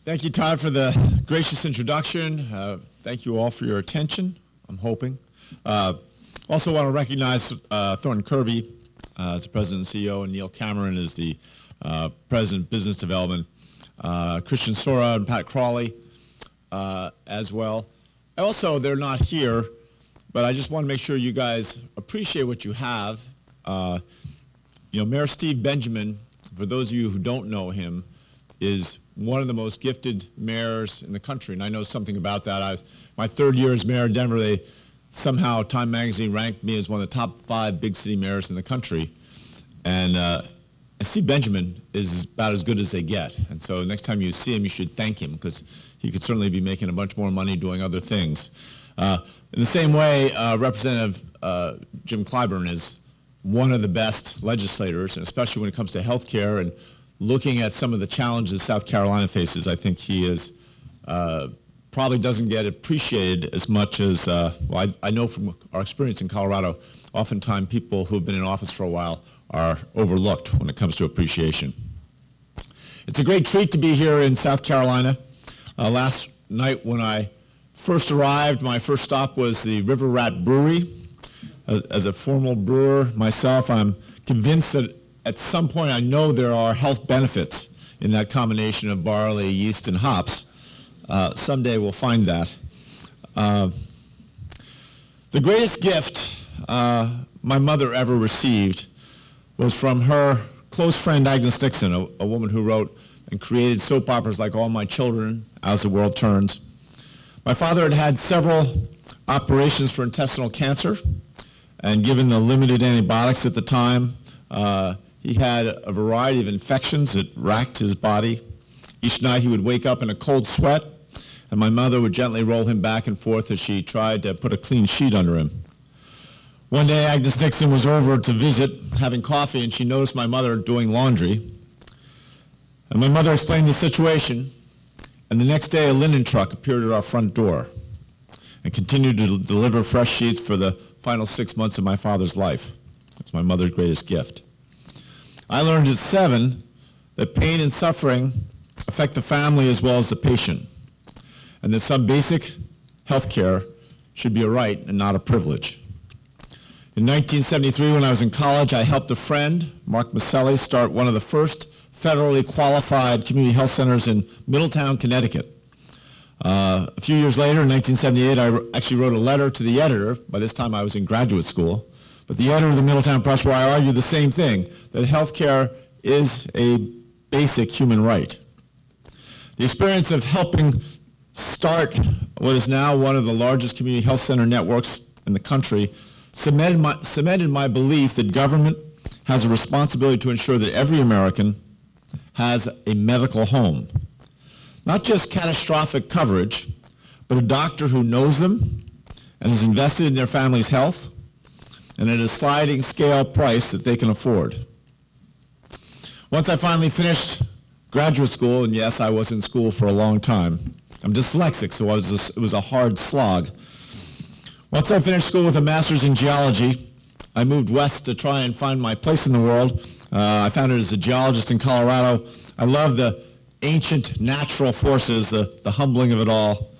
Thank you, Todd, for the gracious introduction. Thank you all for your attention, I'm hoping. Also want to recognize Thornton Kirby as the President and CEO, and Neil Cameron as the President of Business Development, Christian Sora and Pat Crawley as well. Also, they're not here, but I just want to make sure you guys appreciate what you have. Mayor Steve Benjamin, for those of you who don't know him, is one of the most gifted mayors in the country, and I know something about that. My third year as mayor of Denver, somehow Time Magazine ranked me as one of the top 5 big city mayors in the country, and Steve Benjamin is about as good as they get, and so next time you see him, you should thank him, because he could certainly be making a bunch more money doing other things. In the same way, Representative Jim Clyburn is one of the best legislators, and especially when it comes to health care and looking at some of the challenges South Carolina faces. I think he is probably doesn't get appreciated as much as, I know from our experience in Colorado, oftentimes people who have been in office for a while are overlooked when it comes to appreciation. It's a great treat to be here in South Carolina. Last night when I first arrived, my first stop was the River Rat Brewery. As a formal brewer myself, I'm convinced that at some point I know there are health benefits in that combination of barley, yeast, and hops. Someday we'll find that. The greatest gift my mother ever received was from her close friend Agnes Dixon, a woman who wrote and created soap operas like All My Children, As the World Turns. My father had had several operations for intestinal cancer, and given the limited antibiotics at the time, he had a variety of infections that racked his body. Each night he would wake up in a cold sweat, and my mother would gently roll him back and forth as she tried to put a clean sheet under him. One day Agnes Dixon was over to visit, having coffee, and she noticed my mother doing laundry. And my mother explained the situation, and the next day a linen truck appeared at our front door and continued to deliver fresh sheets for the final 6 months of my father's life. That's my mother's greatest gift. I learned at 7 that pain and suffering affect the family as well as the patient, and that some basic health care should be a right and not a privilege. In 1973, when I was in college, I helped a friend, Mark Maselli, start one of the first federally qualified community health centers in Middletown, Connecticut. A few years later, in 1978, I actually wrote a letter to the editor. By this time, I was in graduate school. But the editor of the Middletown Press, where I argued the same thing, that health care is a basic human right. The experience of helping start what is now one of the largest community health center networks in the country cemented my belief that government has a responsibility to ensure that every American has a medical home. Not just catastrophic coverage, but a doctor who knows them and is invested in their family's health and at a sliding scale price that they can afford. Once I finally finished graduate school, and yes, I was in school for a long time. I'm dyslexic, so it was a hard slog. Once I finished school with a master's in geology, I moved west to try and find my place in the world. I found it as a geologist in Colorado. I love the ancient natural forces, the humbling of it all.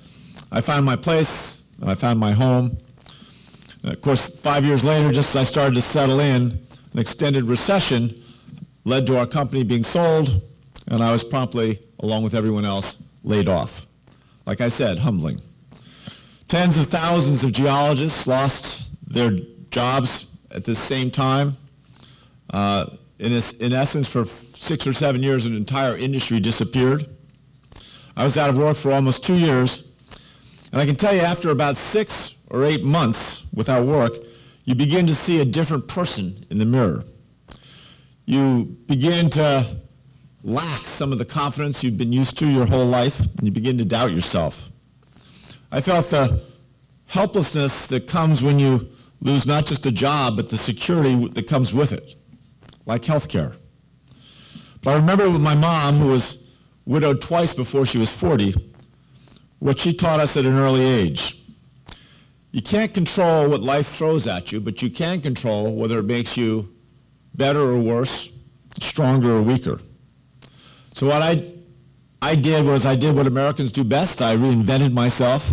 I found my place, and I found my home. And of course, 5 years later, just as I started to settle in, an extended recession led to our company being sold, and I was promptly, along with everyone else, laid off. Like I said, humbling. Tens of thousands of geologists lost their jobs at the same time. In essence, for 6 or 7 years, an entire industry disappeared. I was out of work for almost 2 years, and I can tell you after about 6 or 8 months without work, you begin to see a different person in the mirror. You begin to lack some of the confidence you've been used to your whole life, and you begin to doubt yourself. I felt the helplessness that comes when you lose not just a job, but the security that comes with it, like health care. But I remember with my mom, who was widowed twice before she was 40, what she taught us at an early age. You can't control what life throws at you, but you can control whether it makes you better or worse, stronger or weaker. So what I did what Americans do best. I reinvented myself.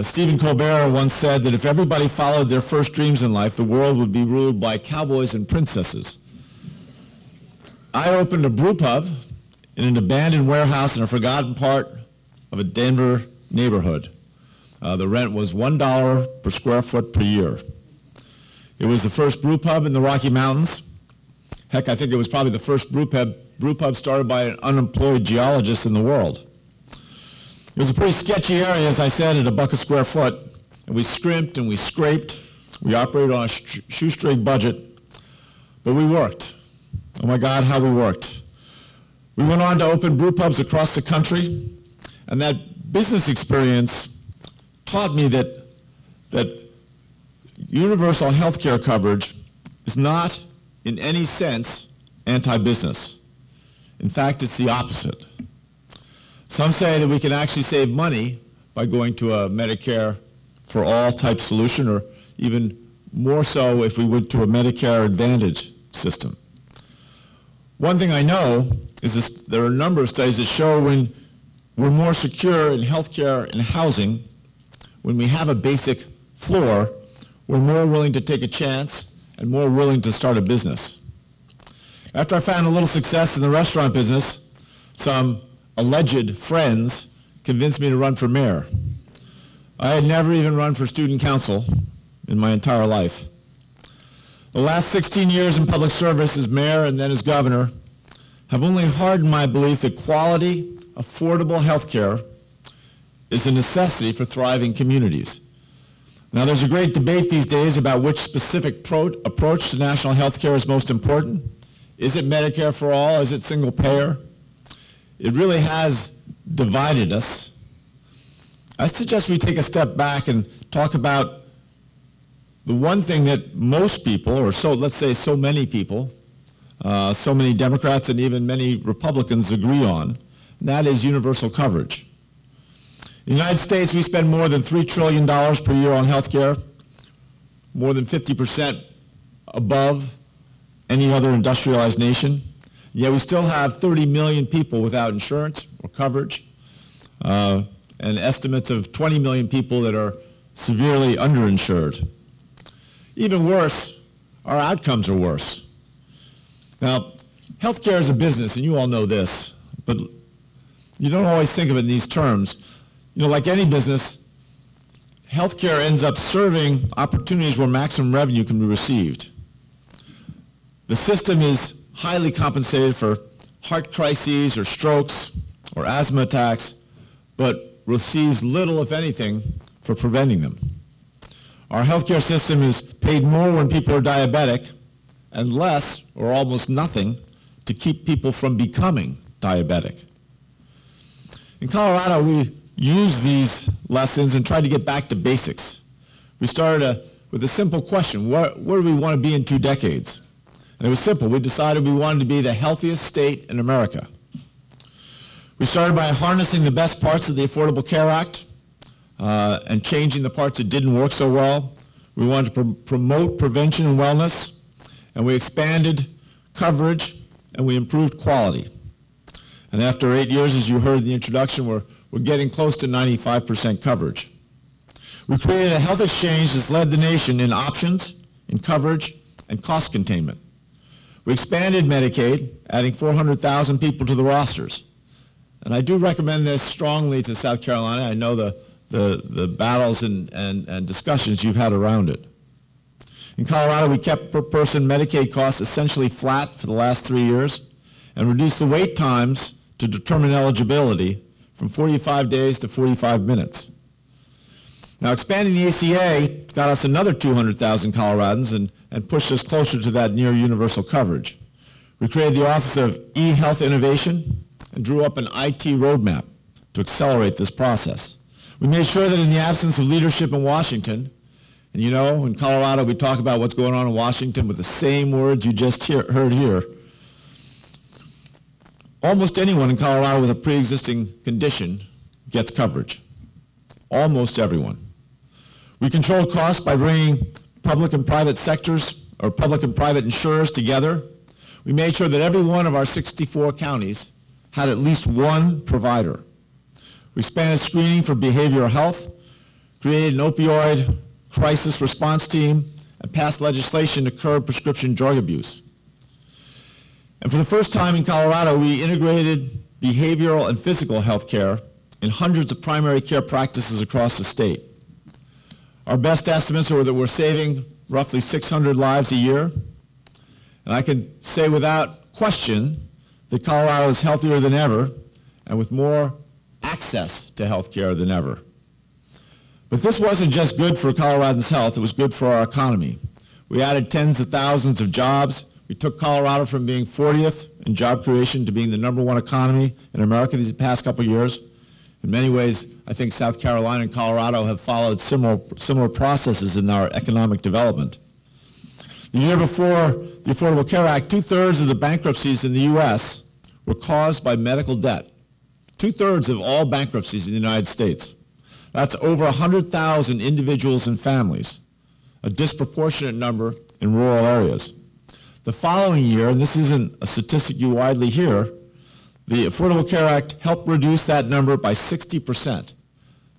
Stephen Colbert once said that if everybody followed their first dreams in life, the world would be ruled by cowboys and princesses. I opened a brew pub in an abandoned warehouse in a forgotten part of a Denver neighborhood. The rent was $1 per square foot per year. It was the first brew pub in the Rocky Mountains. Heck, I think it was probably the first brew pub started by an unemployed geologist in the world. It was a pretty sketchy area, as I said, at $1 a square foot. And we scrimped and we scraped. We operated on a shoestring budget, but we worked. Oh my God, how we worked. We went on to open brew pubs across the country, and that business experience taught me that universal health care coverage is not in any sense anti-business. In fact, it's the opposite. Some say that we can actually save money by going to a Medicare for all type solution, or even more so if we went to a Medicare Advantage system. One thing I know is this, there are a number of studies that show when we're more secure in healthcare and housing, when we have a basic floor, we're more willing to take a chance and more willing to start a business. After I found a little success in the restaurant business, some alleged friends convinced me to run for mayor. I had never even run for student council in my entire life. The last 16 years in public service as mayor and then as governor have only hardened my belief that quality, affordable health care is a necessity for thriving communities. Now, there's a great debate these days about which specific approach to national health care is most important. Is it Medicare for all? Is it single payer? It really has divided us. I suggest we take a step back and talk about the one thing that most people, or so let's say so many people, so many Democrats and even many Republicans agree on, and that is universal coverage. In the United States, we spend more than $3 trillion per year on health care, more than 50% above any other industrialized nation. Yet we still have 30 million people without insurance or coverage, and estimates of 20 million people that are severely underinsured. Even worse, our outcomes are worse. Now, healthcare is a business, and you all know this, but you don't always think of it in these terms. You know, like any business, healthcare ends up serving opportunities where maximum revenue can be received. The system is highly compensated for heart crises or strokes or asthma attacks, but receives little, if anything, for preventing them. Our healthcare system is paid more when people are diabetic and less or almost nothing to keep people from becoming diabetic. In Colorado, we use these lessons and try to get back to basics. We started with a simple question: where do we want to be in 2 decades? And it was simple. We decided we wanted to be the healthiest state in America. We started by harnessing the best parts of the Affordable Care Act and changing the parts that didn't work so well. We wanted to promote prevention and wellness, and we expanded coverage, and we improved quality. And after 8 years, as you heard in the introduction, we're getting close to 95% coverage. We created a health exchange that's led the nation in options, in coverage, and cost containment. We expanded Medicaid, adding 400,000 people to the rosters. And I do recommend this strongly to South Carolina. I know the battles and discussions you've had around it. In Colorado, we kept per person Medicaid costs essentially flat for the last 3 years and reduced the wait times to determine eligibility from 45 days to 45 minutes. Now, expanding the ACA got us another 200,000 Coloradans and pushed us closer to that near universal coverage. We created the Office of E-Health Innovation and drew up an IT roadmap to accelerate this process. We made sure that in the absence of leadership in Washington, and you know, in Colorado we talk about what's going on in Washington with the same words you just heard here, almost anyone in Colorado with a pre-existing condition gets coverage. Almost everyone. We controlled costs by bringing public and private sectors, or public and private insurers together. We made sure that every one of our 64 counties had at least one provider. We expanded screening for behavioral health, created an opioid crisis response team, and passed legislation to curb prescription drug abuse. And for the first time in Colorado, we integrated behavioral and physical health care in hundreds of primary care practices across the state. Our best estimates are that we're saving roughly 600 lives a year. And I can say without question that Colorado is healthier than ever and with more access to health care than ever. But this wasn't just good for Coloradans' health, it was good for our economy. We added tens of thousands of jobs. We took Colorado from being 40th in job creation to being the #1 economy in America these past couple of years. In many ways, I think South Carolina and Colorado have followed similar processes in our economic development. The year before the Affordable Care Act, 2/3 of the bankruptcies in the U.S. were caused by medical debt. 2/3 of all bankruptcies in the United States. That's over 100,000 individuals and families, a disproportionate number in rural areas. The following year, and this isn't a statistic you widely hear, the Affordable Care Act helped reduce that number by 60%.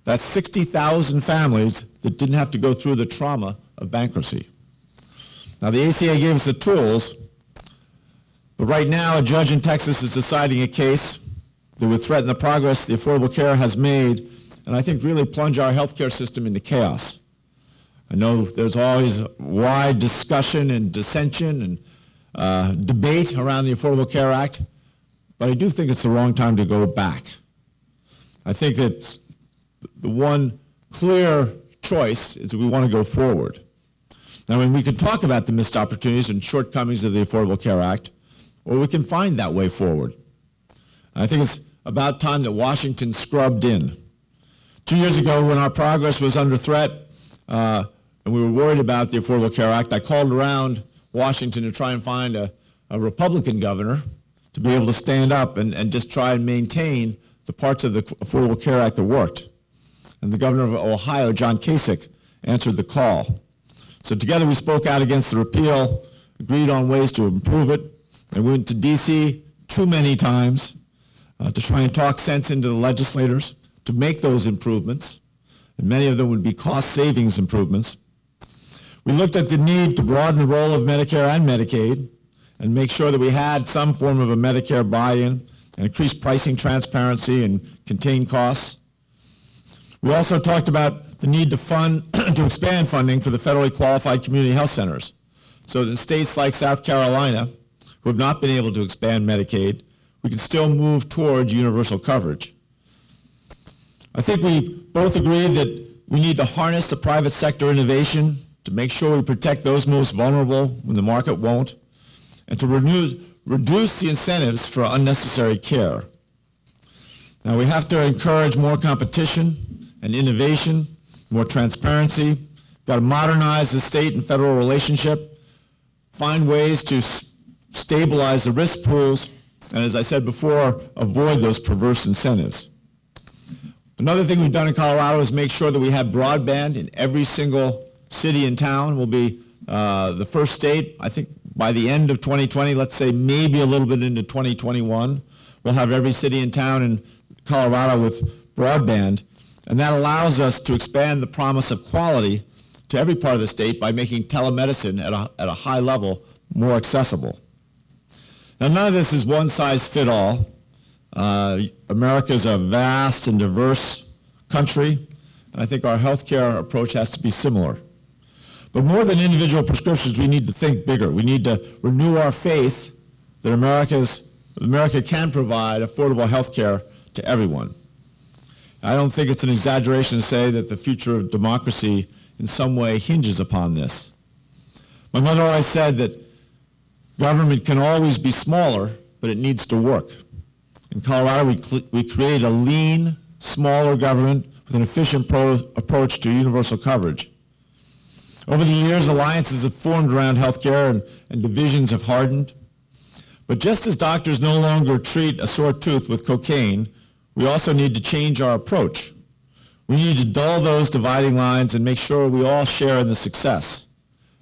That's 60,000 families that didn't have to go through the trauma of bankruptcy. Now, the ACA gave us the tools, but right now a judge in Texas is deciding a case that would threaten the progress the Affordable Care has made, and I think really plunge our healthcare system into chaos. I know there's always wide discussion and dissension and debate around the Affordable Care Act, but I do think it's the wrong time to go back. I think that the one clear choice is that we want to go forward. Now, I mean, we can talk about the missed opportunities and shortcomings of the Affordable Care Act, or we can find that way forward. And I think it's about time that Washington scrubbed in. 2 years ago, when our progress was under threat, and we were worried about the Affordable Care Act, I called around Washington to try and find a Republican governor to be able to stand up and just try and maintain the parts of the Affordable Care Act that worked. And the governor of Ohio, John Kasich, answered the call. So together we spoke out against the repeal, agreed on ways to improve it, and we went to D.C. too many times to try and talk sense into the legislators to make those improvements, and many of them would be cost savings improvements. We looked at the need to broaden the role of Medicare and Medicaid and make sure that we had some form of a Medicare buy-in and increase pricing transparency and contain costs. We also talked about the need to expand funding for the federally qualified community health centers so that in states like South Carolina, who have not been able to expand Medicaid, we can still move towards universal coverage. I think we both agreed that we need to harness the private sector innovation to make sure we protect those most vulnerable when the market won't, and to reduce the incentives for unnecessary care. Now, we have to encourage more competition and innovation, more transparency. Got to modernize the state and federal relationship, find ways to stabilize the risk pools, and as I said before, avoid those perverse incentives. Another thing we've done in Colorado is make sure that we have broadband in every single city and town. We'll be the first state, I think by the end of 2020, let's say maybe a little bit into 2021, we'll have every city and town in Colorado with broadband, and that allows us to expand the promise of quality to every part of the state by making telemedicine at a high level more accessible. Now, none of this is one size fit all. America is a vast and diverse country, and I think our healthcare approach has to be similar. But more than individual prescriptions, we need to think bigger. We need to renew our faith that America can provide affordable health care to everyone. I don't think it's an exaggeration to say that the future of democracy in some way hinges upon this. My mother always said that government can always be smaller, but it needs to work. In Colorado, we created a lean, smaller government with an efficient approach to universal coverage. Over the years, alliances have formed around healthcare and divisions have hardened. But just as doctors no longer treat a sore tooth with cocaine, we also need to change our approach. We need to dull those dividing lines and make sure we all share in the success.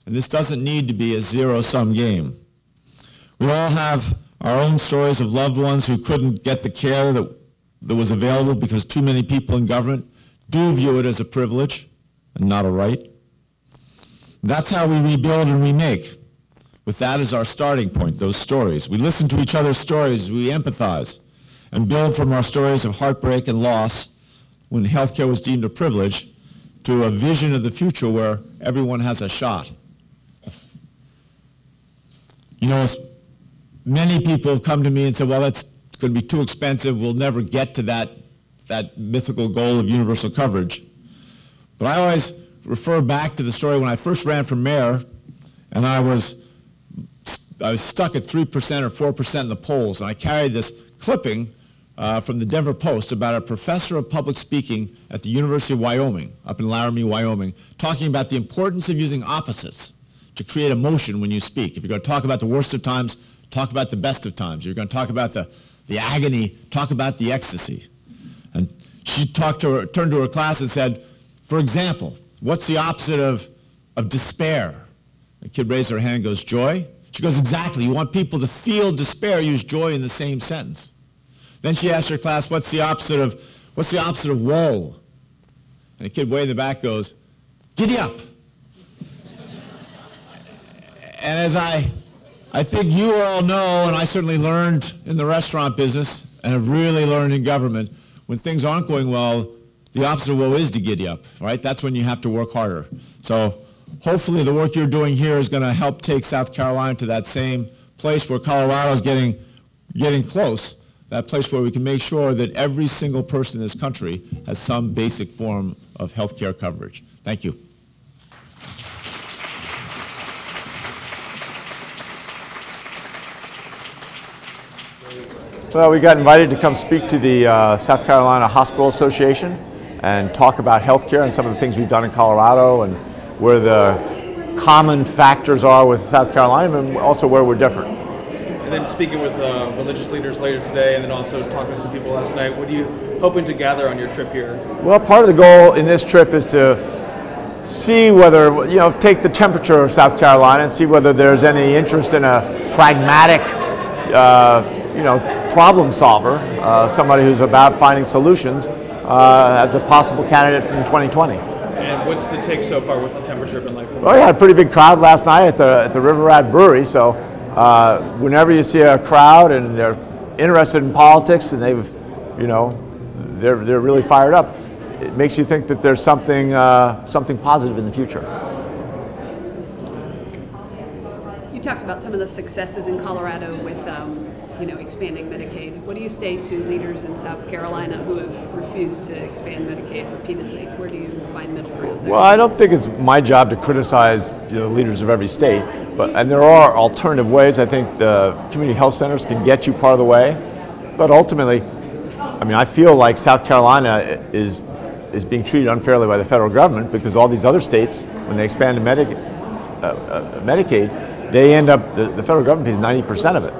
And this doesn't need to be a zero-sum game. We all have our own stories of loved ones who couldn't get the care that was available because too many people in government do view it as a privilege and not a right. That's how we rebuild and remake. With that as our starting point, those stories. We listen to each other's stories, we empathize, and build from our stories of heartbreak and loss when healthcare was deemed a privilege to a vision of the future where everyone has a shot. You know, many people have come to me and said, well, that's going to be too expensive, we'll never get to that mythical goal of universal coverage. But I always refer back to the story when I first ran for mayor, and I was stuck at 3% or 4% in the polls, and I carried this clipping from the Denver Post about a professor of public speaking at the University of Wyoming, up in Laramie, Wyoming, talking about the importance of using opposites to create emotion when you speak. If you're going to talk about the worst of times, talk about the best of times. If you're going to talk about the agony, talk about the ecstasy. And she turned to her class and said, for example, what's the opposite of despair? The kid raised her hand and goes, joy? She goes, exactly. You want people to feel despair, use joy in the same sentence. Then she asked her class, what's the opposite of woe? And the kid way in the back goes, giddy up. And as I think you all know, and I certainly learned in the restaurant business and have really learned in government, when things aren't going well, the opposite of woe is to giddy up, right? That's when you have to work harder. So hopefully the work you're doing here is going to help take South Carolina to that same place where Colorado is getting close, that place where we can make sure that every single person in this country has some basic form of health care coverage. Thank you. Well, we got invited to come speak to the South Carolina Hospital Association and talk about healthcare and some of the things we've done in Colorado and where the common factors are with South Carolina and also where we're different. And then speaking with religious leaders later today and then also talking to some people last night, what are you hoping to gather on your trip here? Well, part of the goal in this trip is to see whether, take the temperature of South Carolina and see whether there's any interest in a pragmatic, problem solver, somebody who's about finding solutions as a possible candidate from 2020. And what's the take so far? What's the temperature been like? Well, we had a pretty big crowd last night at the River Rat Brewery, so whenever you see a crowd and they're interested in politics and they're really fired up, it makes you think that there's something positive in the future. You talked about some of the successes in Colorado with expanding Medicaid. What do you say to leaders in South Carolina who have refused to expand Medicaid repeatedly? Where do you find middle ground there? Well, I don't think it's my job to criticize the leaders of every state, and there are alternative ways. I think the community health centers can get you part of the way, but ultimately, I feel like South Carolina is being treated unfairly by the federal government because all these other states, when they expand Medicaid, they end up, the federal government pays 90% of it.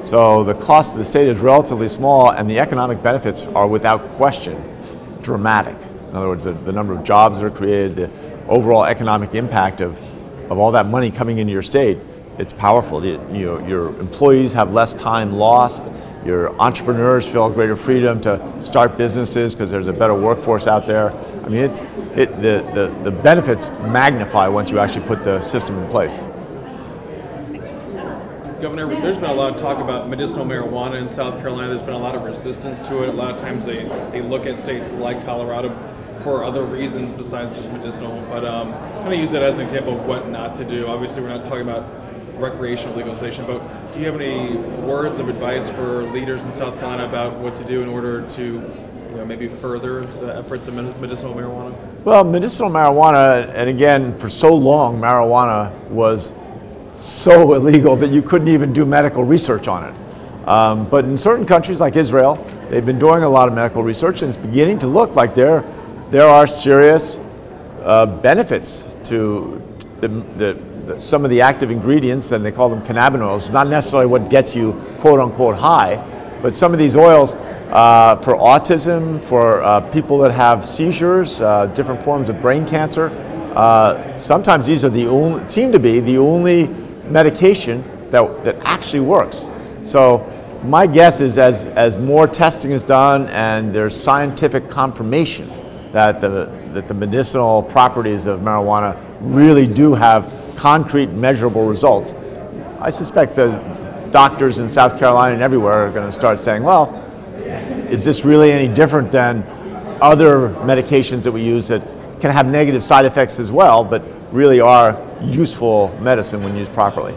So the cost of the state is relatively small, and the economic benefits are without question dramatic. In other words, the number of jobs that are created, the overall economic impact of all that money coming into your state, it's powerful. Your employees have less time lost. Your entrepreneurs feel greater freedom to start businesses because there's a better workforce out there. The benefits magnify once you actually put the system in place. Governor, there's been a lot of talk about medicinal marijuana in South Carolina. There's been a lot of resistance to it. A lot of times they look at states like Colorado for other reasons besides just medicinal, but kind of use it as an example of what not to do. Obviously, we're not talking about recreational legalization, but do you have any words of advice for leaders in South Carolina about what to do in order to maybe further the efforts of medicinal marijuana? Well, medicinal marijuana, and again, for so long, marijuana was so illegal that you couldn't even do medical research on it. But in certain countries like Israel, they've been doing a lot of medical research, and it's beginning to look like there are serious benefits to some of the active ingredients, and they call them cannabinoids. Not necessarily what gets you quote unquote high, but some of these oils for autism, for people that have seizures, different forms of brain cancer. Sometimes these are seem to be the only medication that actually works. So my guess is as more testing is done and there's scientific confirmation that the medicinal properties of marijuana really do have concrete measurable results, I suspect the doctors in South Carolina and everywhere are going to start saying, well, is this really any different than other medications that we use that can have negative side effects as well, but really are useful medicine when used properly?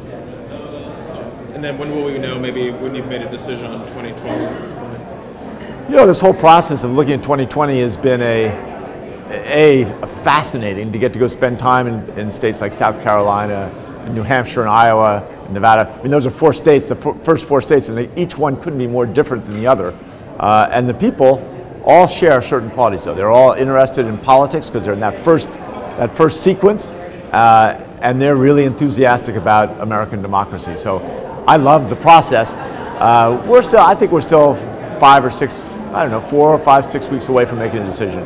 And then when will we know, maybe when you've made a decision on 2020 at this point? You know, this whole process of looking at 2020 has been fascinating to get to go spend time in states like South Carolina, and New Hampshire, and Iowa, and Nevada. I mean, those are 4 states, the first 4 states, and each one couldn't be more different than the other. And the people all share certain qualities, though. They're all interested in politics because they're in that first sequence, and they're really enthusiastic about American democracy. So I love the process. I think we're still 5 or 6, I don't know, 4 or 5, 6 weeks away from making a decision.